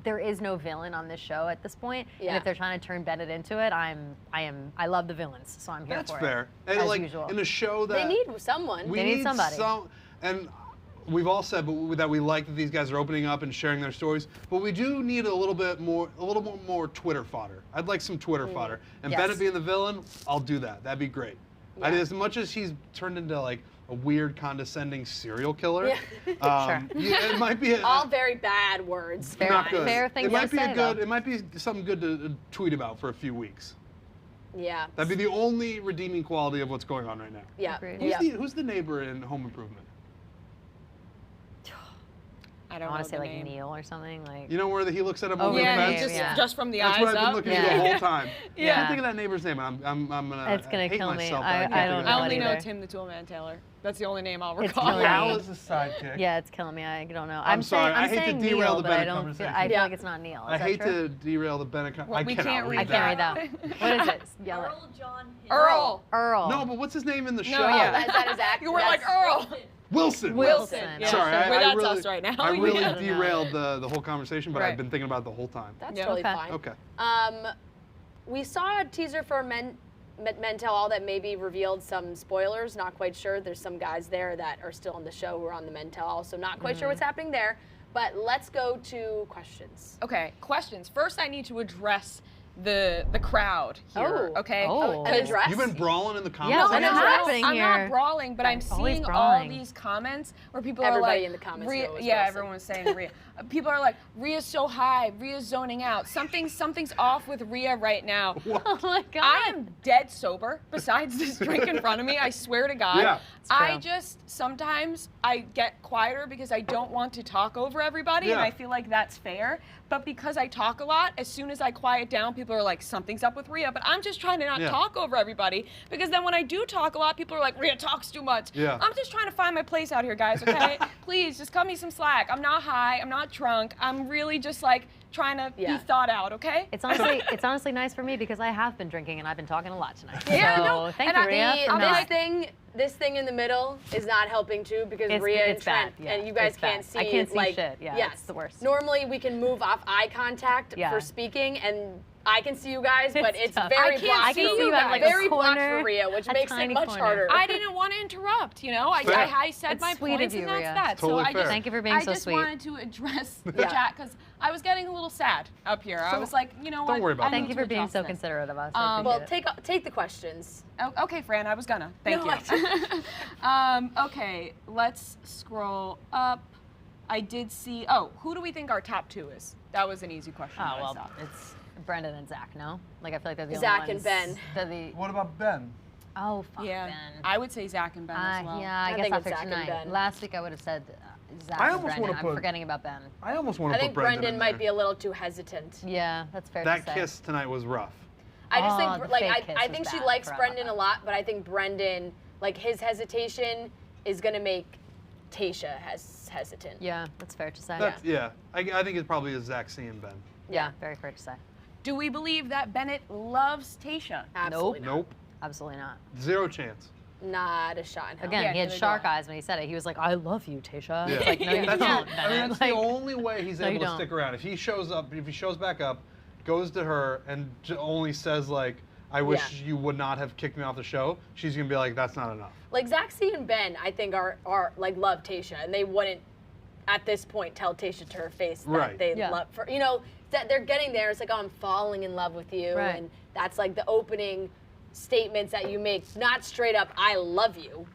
there is no villain on this show at this point, and if they're trying to turn Bennett into it, I love the villains, so I'm here That's for fair. it. And as like usual. in a show that They need someone. we They need somebody. And we've all said that we like that these guys are opening up and sharing their stories, but we do need a little bit more Twitter fodder. I'd like some Twitter fodder. And Yes. Bennett being the villain, I'll do that. That'd be great. Yeah. As much as he's turned into like a weird, condescending serial killer, Yeah. it might be all very bad words. not good. Fair thing it to might be say, good. though. It might be something good to tweet about for a few weeks. Yeah. That'd be the only redeeming quality of what's going on right now. Yeah. Agreed. Yeah. Who's the neighbor in Home Improvement? I don't want know to say the like name. Neil or something like. You know where he looks at him Oh, over Yeah, the he fence? just from the That's eyes what I've been up. looking at the whole time. I Yeah. can't think of that neighbor's name. I'm gonna. It's gonna hate kill me. myself. I that can't don't think of I his only name. know either. Tim the Toolman Taylor. That's the only name I'll It's recall. killing me. Al is the sidekick. Yeah, it's killing me. I don't know. I'm sorry. I'm I hate to saying derail Neil, the but I Bennett don't. conversation. I feel Yeah. like it's not Neil. I Is that hate true? to derail the Bennett. I we cannot can't read I can't read that. What is it? Yell it. Earl John Hill. Earl. Earl. No, but what's his name in the show? No, yeah. Is that his act? You were like Earl. Wilson. Wilson. Yeah. Sorry, Well, I that's really, us right now. I really Yeah. derailed the whole conversation, but Right. I've been thinking about it the whole time. That's Yeah. totally Okay. fine. Okay. We saw a teaser for Men Tell All that maybe revealed some spoilers. Not quite sure. There's some guys there that are still on the show who are on the Men Tell All, so not quite sure what's happening there. But let's go to questions. Okay, questions. First, I need to address the crowd here. Oh. Okay. Oh. An address? You've been brawling in the comments. Yeah, No, what no, is no, happening I'm here? not brawling, but I'm Always seeing all brawling. these comments where people are Everybody like, in the comments Rhea, knew it was yeah, Wilson. everyone was saying Rhea. People are like, Rhea's so high, Rhea's zoning out. Something's off with Rhea right now. Oh my God. I am dead sober. Besides this drink in front of me, I swear to God. Yeah. It's true. I just sometimes I get quieter because I don't want to talk over everybody, and Yeah. I feel like that's fair. But because I talk a lot, as soon as I quiet down, people are like, something's up with Rhea. But I'm just trying to not Yeah. talk over everybody, because then when I do talk a lot, people are like, Rhea talks too much. Yeah. I'm just trying to find my place out here, guys. Okay, please just cut me some slack. I'm not high. I'm not drunk. I'm really just like trying to be thought out. Okay. It's honestly nice for me because I have been drinking and I've been talking a lot tonight. Yeah, so no, thank and you, I- Rhea, for I'm not. like- This thing in the middle is not helping too because It's- Rhea and it's bad, Trent yeah, and you guys it's can't bad. see. I can't see like, shit, yeah, yes. it's the worst. Normally we can move off eye contact Yeah. for speaking and I can see you guys, but it's tough. very I can't blocked. see for you Rhea. guys. Very A blocked corner, for Rhea, which a makes it tiny much corner. harder. I didn't want to interrupt, you know. Fair. I said It's my sweet of points, you, and that's Rhea. that. Totally so I fair. just, Thank you for being I so just sweet. wanted to address the Yeah. chat because I was getting a little sad up here. I was like, you know what? Don't worry about I it. Thank need you to for being adjust so this. considerate of us. Well, take the questions. Oh, okay, Fran, I was gonna. Thank No, you. Okay, let's scroll up. I did see. Oh, who do we think our top two is? That was an easy question. Oh that I well, saw. it's Brendan and Zach. No, like I feel like they're the Zach only and ones. Ben. They're the What about Ben? oh fuck Yeah, Ben. I would say Zach and Ben as well. Yeah, I I guess think after it's Zach and tonight. Ben. Last week I would have said Zach I and almost Brendan. wanna I'm put- forgetting about Ben. I almost want I to think put Brendan Brendan in might there. be a little too hesitant. Yeah, that's fair to That say. kiss tonight was rough. I just think I think she likes Brendan a lot, but I think Brendan, like, his hesitation is gonna make Tayshia hesitant. Yeah, that's fair to say. I think it probably is Zach seeing Ben. Yeah, very fair to say. Do we believe that Bennett loves Tayshia? Absolutely not. Nope. Absolutely not. Zero chance. Not a shot in hell. Again, he had shark eyes when he said it. He was like, I love you, Tayshia. Yeah. It's like, no, you don't. I mean, that's the only way he's able to stick around. If he shows back up, goes to her, and only says, like, I wish you would not have kicked me off the show, she's going to be like, that's not enough. Like, Zach C and Ben, I think, are like, love Tayshia, and they wouldn't, at this point, tell Tayshia to her face that they love her. You know, that they're getting there. It's like, oh, I'm falling in love with you. Right. And that's, like, the opening statements that you make, not straight up, I love you.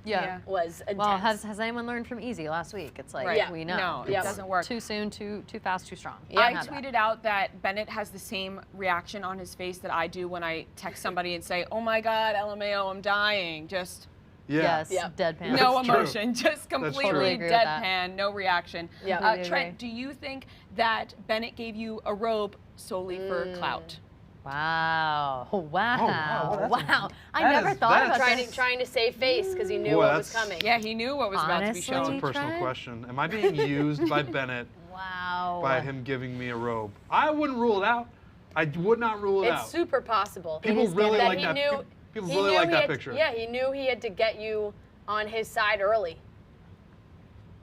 Was intense. Well, has anyone learned from Easy last week? It's like, we know. No, it doesn't work. Too soon, too fast, too strong. I tweeted out that Bennett has the same reaction on his face that I do when I text somebody and say, oh my God, LMAO, I'm dying. Just deadpan. No emotion, just completely Totally deadpan, no reaction. Yeah. Trent, do you think that Bennett gave you a robe solely for clout? Wow. Wow. Oh, wow. I never thought about this. Trying to save face because he knew what was coming. Yeah, he knew what was about to be shown. That's a personal question. Am I being used by Bennett by him giving me a robe? I wouldn't rule it out. I would not rule it out. It's super possible. People really like that. People really like that picture. Yeah, he knew he had to get you on his side early.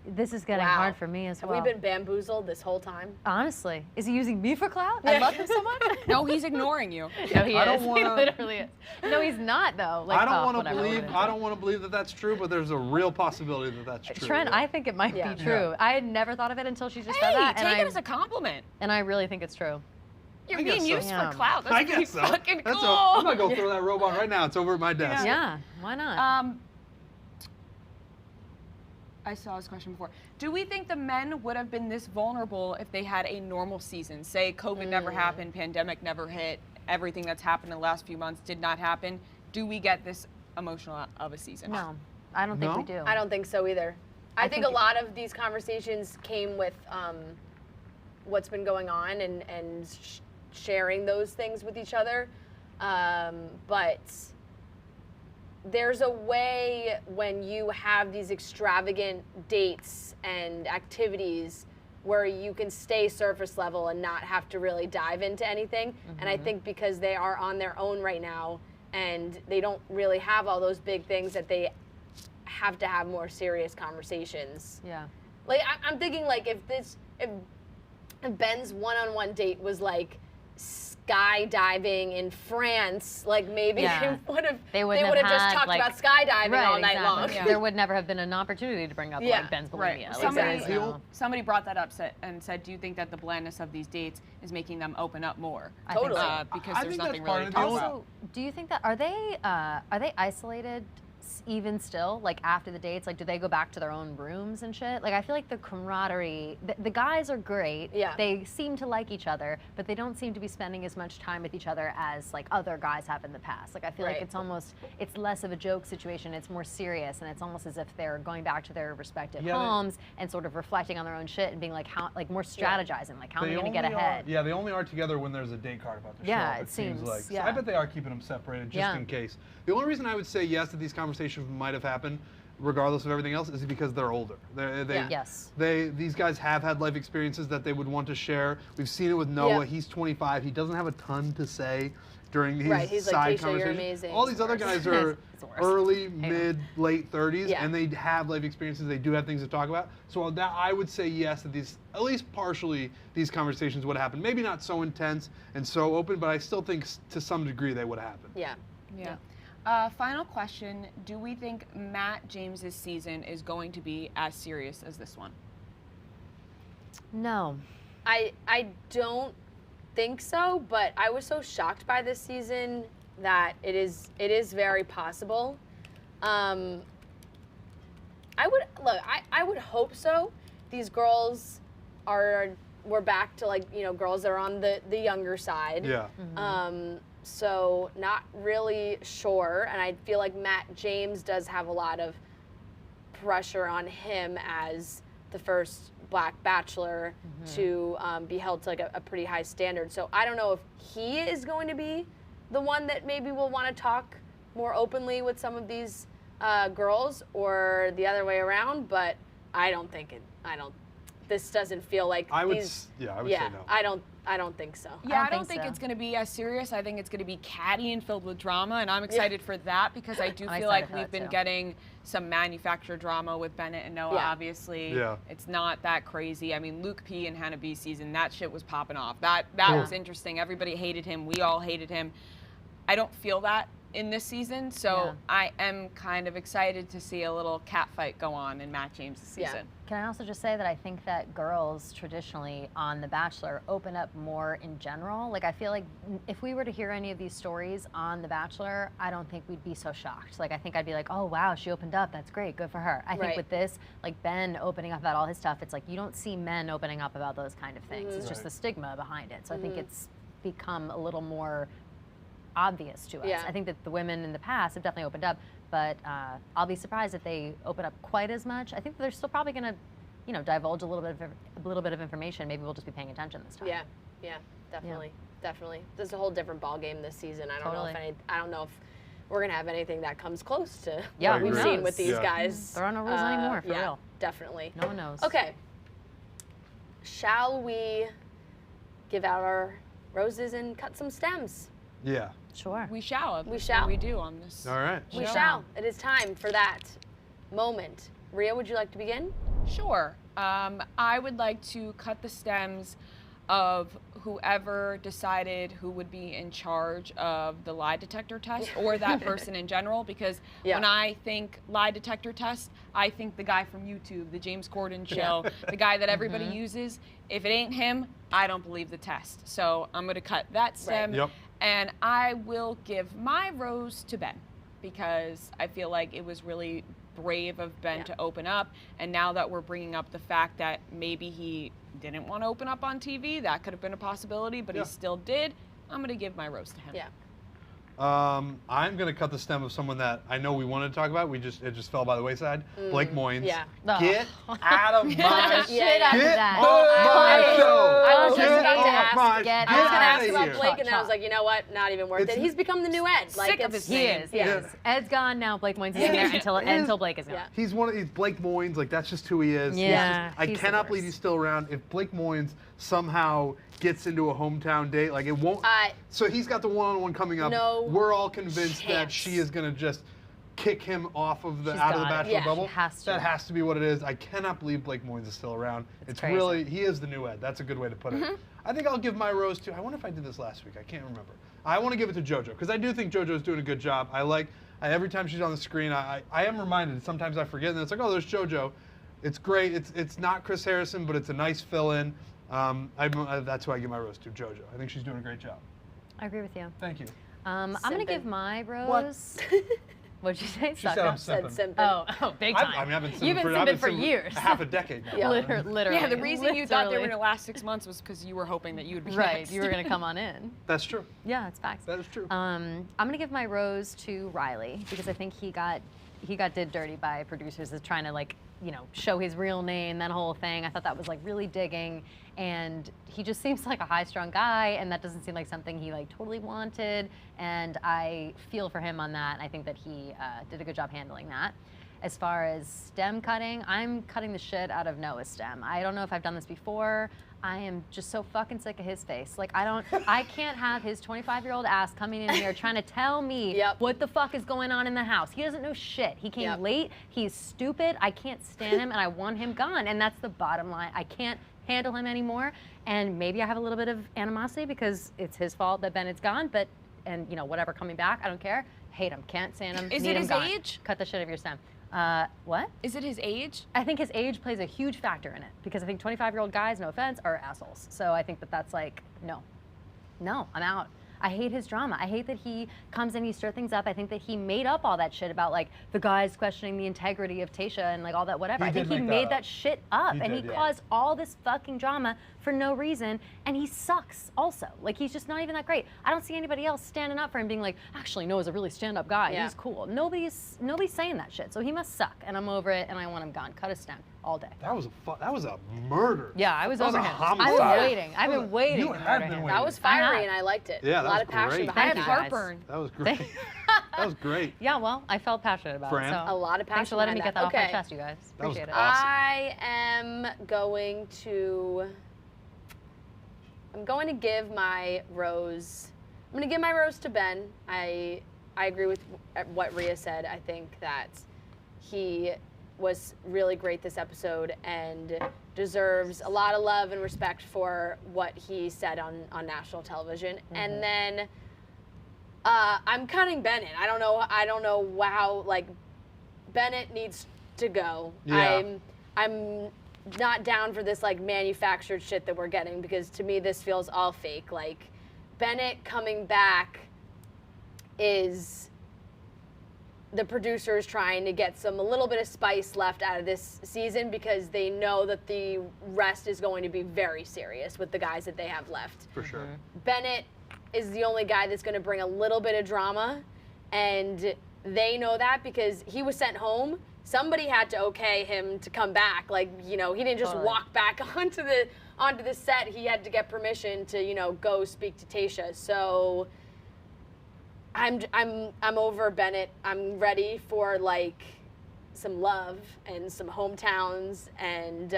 This is getting hard for me as well. Have we been bamboozled this whole time? Honestly. Is he using me for clout? I love him so much. No, he's ignoring you. No, he is. He literally is. No, he's not, though. Like, I don't want to believe that that's true, but there's a real possibility that that's true. Trent, I think it might be true. I had never thought of it until she just said that. Take it as a compliment. And I really think it's true. You're being used for clout. That's pretty fucking cool. I'm going to go throw that robe on right now. It's over at my desk. Yeah, why not? I saw this question before. Do we think the men would have been this vulnerable if they had a normal season? Say COVID never happened, pandemic never hit, everything that's happened in the last few months did not happen. Do we get this emotional of a season? No, I don't think we do. I don't think so either. I think a lot of these conversations came with what's been going on and sharing those things with each other. But there's a way when you have these extravagant dates and activities where you can stay surface level and not have to really dive into anything. And I think because they are on their own right now and they don't really have all those big things, that they have to have more serious conversations. Yeah. Like, I'm thinking, like, if Ben's one-on-one date was like skydiving in France, like, maybe they would have just talked about skydiving all night long. Yeah. There would never have been an opportunity to bring up like Ben's bulimia. Right. Somebody brought that up and said, do you think that the blandness of these dates is making them open up more? Totally. Because there's nothing really to talk about. Also, do you think that are they isolated even still, like, after the dates? Like, do they go back to their own rooms and shit? Like, I feel like the camaraderie, the guys are great. Yeah. They seem to like each other, but they don't seem to be spending as much time with each other as, like, other guys have in the past. Like, I feel like it's less of a joke situation. It's more serious, and it's almost as if they're going back to their respective homes and sort of reflecting on their own shit and being like, more strategizing, like, how am I going to get ahead? They only are together when there's a date card about the show. Yeah, it seems like. So I bet they are keeping them separated just in case. The only reason I would say yes that these conversations might have happened, regardless of everything else, is because they're older. These guys have had life experiences that they would want to share. We've seen it with Noah. He's 25. He doesn't have a ton to say during his side conversations. All these other guys are early, mid, late 30s, and they have life experiences. They do have things to talk about. So that I would say yes that these, at least partially, these conversations would happen. Maybe not so intense and so open, but I still think to some degree they would happen. Yeah. Final question. Do we think Matt James's season is going to be as serious as this one? No. I don't think so, but I was so shocked by this season that it is very possible. I would hope so. These girls we're back to, like, girls that are on the younger side. Yeah. So not really sure, and I feel like Matt James does have a lot of pressure on him as the first Black Bachelor to be held to, like, a pretty high standard. So I don't know if he is going to be the one that maybe will want to talk more openly with some of these girls, or the other way around. But I don't think it. This doesn't feel like I would these. say no. I don't think so. Yeah, I don't think it's going to be as serious. I think it's going to be catty and filled with drama, and I'm excited for that because I do feel like we've been getting some manufactured drama with Bennett and Noah, obviously. Yeah. It's not that crazy. I mean, Luke P and Hannah B season, that shit was popping off. That was interesting. Everybody hated him. We all hated him. I don't feel that in this season, so I am kind of excited to see a little cat fight go on in Matt James' season. Can I also just say that I think that girls traditionally on The Bachelor open up more in general? Like, I feel like if we were to hear any of these stories on The Bachelor, I don't think we'd be so shocked. Like, I think I'd be like, oh, wow, she opened up. That's great. Good for her. I think with this, like Ben opening up about all his stuff, it's like you don't see men opening up about those kind of things. It's just the stigma behind it. So I think it's become a little more obvious to us. I think that the women in the past have definitely opened up, but I'll be surprised if they open up quite as much. I think they're still probably going to, divulge a little bit of information. Maybe we'll just be paying attention this time. Yeah, definitely. There's a whole different ball game this season. I don't know if we're going to have anything that comes close to what we've seen with these guys. There are no rules anymore, for real. Definitely. No one knows. Okay. Shall we give out our roses and cut some stems? Yeah. Sure. We shall. We shall. We do on this. All right. We shall. It is time for that moment. Rhea, would you like to begin? Sure. I would like to cut the stems of whoever decided who would be in charge of the lie detector test, or that person in general, because when I think lie detector test, I think the guy from YouTube, the James Corden show, the guy that everybody uses. If it ain't him, I don't believe the test. So I'm going to cut that stem. Yep. And I will give my rose to Ben, because I feel like it was really brave of Ben to open up. And now that we're bringing up the fact that maybe he didn't want to open up on TV, that could have been a possibility, but he still did, I'm going to give my rose to him. Yeah. I'm going to cut the stem of someone that I know we wanted to talk about. It just fell by the wayside. Blake Moynes. Yeah. Get out of my Shit out of that. show. I was Get just about to off my- ask. get I was going to outta ask about here. Blake, and then I was like, you know what? Not even worth it. He's become the new Ed. Sick of his He is. Ed's gone now. Blake Moynes is in there until Blake is gone. Yeah. He's Blake Moynes, like that's just who he is. Yeah, I he's the cannot worst. believe he's still around. If Blake Moynes somehow gets into a hometown date, like it won't. So he's got the one-on-one coming up. No We're all convinced that chance. she is going to just kick him off of She's out of the got it. Bachelor Yeah, bubble. she has to. That has to be what it is. I cannot believe Blake Moynes is still around. It's crazy. really, he is the new Ed. That's a good way to put it. I think I'll give my rose to, I wonder if I did this last week. I can't remember. I want to give it to Jojo, because I do think Jojo's doing a good job. Every time she's on the screen, I am reminded. Sometimes I forget, and it's like, oh, there's Jojo. It's great. It's not Chris Harrison, but it's a nice fill-in. That's who I give my rose to, Jojo. I think she's doing a great job. I agree with you. Thank you. I'm going to give my rose. What'd you say? She said I'm simping. Oh, big time. I've been You've been simping for years. Half a decade now. Yeah. Literally. Yeah, the reason you thought they were Literally. going to last 6 months was because you were hoping that you would be Right, next. you were going to come on in. That's true. Yeah, it's facts. That is true. I'm going to give my rose to Riley, because I think he got did dirty by producers as trying to show his real name, that whole thing. I thought that was really digging, and he just seems like a high-strung guy, and that doesn't seem like something he totally wanted, and I feel for him on that. I think that he did a good job handling that. As far as stem cutting, I'm cutting the shit out of Noah's stem. I don't know if I've done this before. I am just so fucking sick of his face. I can't have his 25-year-old ass coming in here trying to tell me what the fuck is going on in the house. He doesn't know shit. He came late. He's stupid. I can't stand him, and I want him gone. And that's the bottom line. I can't handle him anymore. And maybe I have a little bit of animosity because it's his fault that Bennett's gone. And whatever, coming back, I don't care. Hate him. Can't stand him. Is Need it him his gone. age? Cut the shit out of your stem. What? Is it his age? I think his age plays a huge factor in it, because I think 25-year-old guys, no offense, are assholes. So I think that's no, I'm out. I hate his drama. I hate that he comes in, he stirs things up. I think that he made up all that shit about the guys questioning the integrity of Tayshia and all that whatever. I think he made that shit up, and he caused all this fucking drama for no reason, and he sucks also. He's just not even that great. I don't see anybody else standing up for him being like, actually, Noah's a really stand-up guy. He's cool. Nobody's saying that shit, so he must suck, and I'm over it, and I want him gone. Cut his stem. all day. That was a murder. Yeah, I was over him. Homicide. I've been waiting. You have been waiting. That was fiery, and I liked it. Yeah, a lot of passion behind I had heartburn. That was great. That was great. Yeah, well, I felt passionate about it. So a lot of passion. Thanks for letting me get that off my chest, you guys. Appreciate it. Awesome. I am going to. I'm going to give my rose. I'm going to give my rose to Ben. I agree with what Rhea said. I think that he was really great this episode and deserves a lot of love and respect for what he said on national television. Mm-hmm. And then I'm cutting Bennett. I don't know. Wow, like Bennett needs to go. Yeah. I'm not down for this like manufactured shit that we're getting, because to me this feels all fake. Like Bennett coming back is the producers trying to get a little bit of spice left out of this season, because they know that the rest is going to be very serious with the guys that they have left. For sure. Bennett is the only guy that's going to bring a little bit of drama, and they know that because he was sent home. Somebody had to okay him to come back. Like, he didn't just walk back onto the set. He had to get permission to, go speak to Tayshia. So I'm over Bennett. I'm ready for like some love and some hometowns and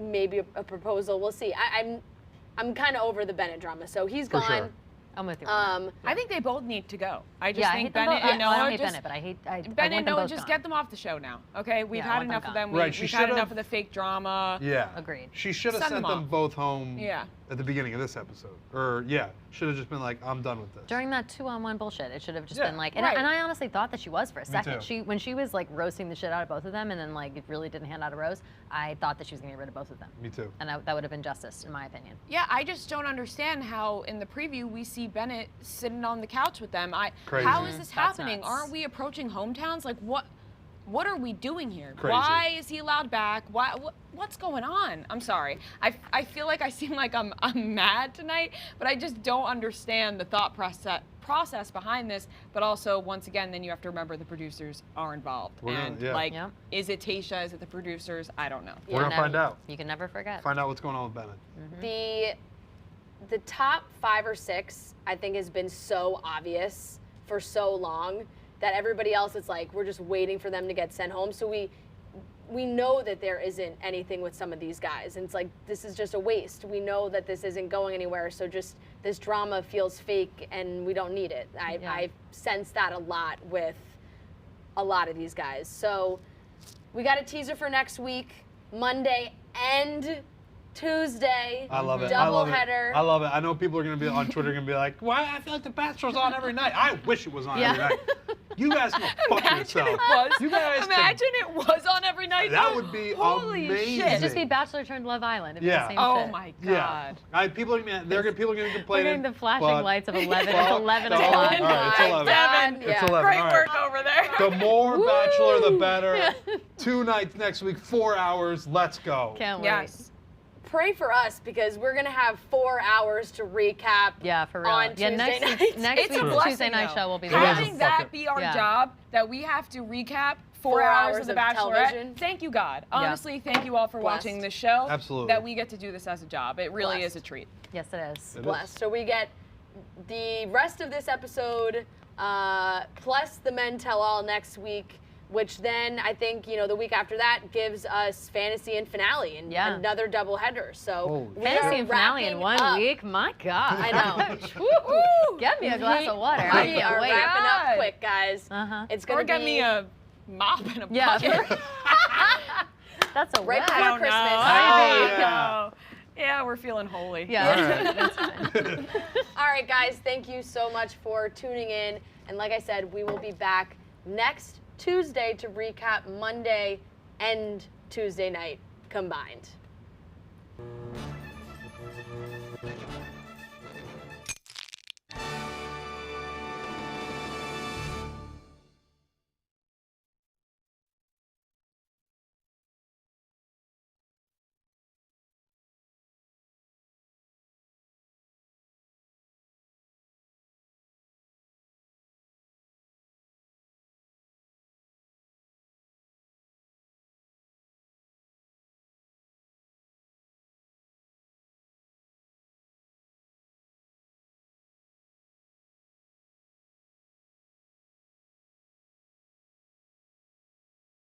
maybe a proposal. We'll see. I'm kind of over the Bennett drama. So he's gone. Sure. I'm with you. I think they both need to go. I just think Bennett and Noah. I don't hate Bennett, but I hate Bennett and Noah. Just get them off the show now. Okay, we've had enough of them. We've had enough of the fake drama. Yeah. Agreed. She should have sent them both home. Yeah. At the beginning of this episode, should have just been like, I'm done with this. During that 2-on-1 bullshit, it should have just been like, and I honestly thought that she was for a second. When she was like roasting the shit out of both of them, and then like it really didn't hand out a rose, I thought that she was gonna get rid of both of them. Me too. And that would have been justice, in my opinion. Yeah, I just don't understand how in the preview we see Bennett sitting on the couch with them. Crazy. How is this happening? Nuts. Aren't we approaching hometowns? Like what are we doing here? Crazy. Why is he allowed back? What's going on? I'm sorry. I feel like I seem like I'm mad tonight, but I just don't understand the thought process behind this. But also, once again, then you have to remember the producers are involved. Is it Tayshia? Is it the producers? I don't know. We're gonna find out. You can never forget. Find out what's going on with Bennett. Mm-hmm. The top 5 or 6, I think, has been so obvious for so long that everybody else, it's like we're just waiting for them to get sent home. So we know that there isn't anything with some of these guys, and it's like this is just a waste. We know that this isn't going anywhere, so just this drama feels fake and we don't need it. I sense that a lot with a lot of these guys. So we got a teaser for next week, Monday and Tuesday. I love it. Doubleheader. I love it. I know people are going to be on Twitter going to be like, why? I feel like The Bachelor's on every night. I wish it was on every night. You guys can fuck yourself. Imagine it was on every night. That would be amazing. It'd just be Bachelor turned Love Island. It'd be the same shit. My God. Yeah. People are going to complain. We're getting the flashing lights of 11. It's 11 o'clock. o'clock. All right, it's 11. Yeah. It's 11. Great work over there. The more Bachelor, the better. 2 nights next week, 4 hours. Let's go. Can't wait. Yes. Pray for us, because we're gonna have 4 hours to recap. Yeah, for real. On Tuesday night. Next week's Tuesday night show will be having that be our job, that we have to recap 4 hours of The Bachelorette. Television. Thank you, God. Honestly, thank you all for watching this show. Absolutely. That we get to do this as a job. It really is a treat. Yes, it is. Blessed. So we get the rest of this episode, plus the Men Tell All next week, which then I think, the week after that gives us fantasy and finale and another doubleheader. So fantasy and finale in 1 week? My God. I know. Get me a glass of water. We are wrapping up quick, guys. It's gonna get me a mop and a bucket. That's a right before Christmas. Yeah, we're feeling holy. Yeah. That's fine. All right, guys. Thank you so much for tuning in. And like I said, we will be back next Tuesday to recap Monday and Tuesday night combined.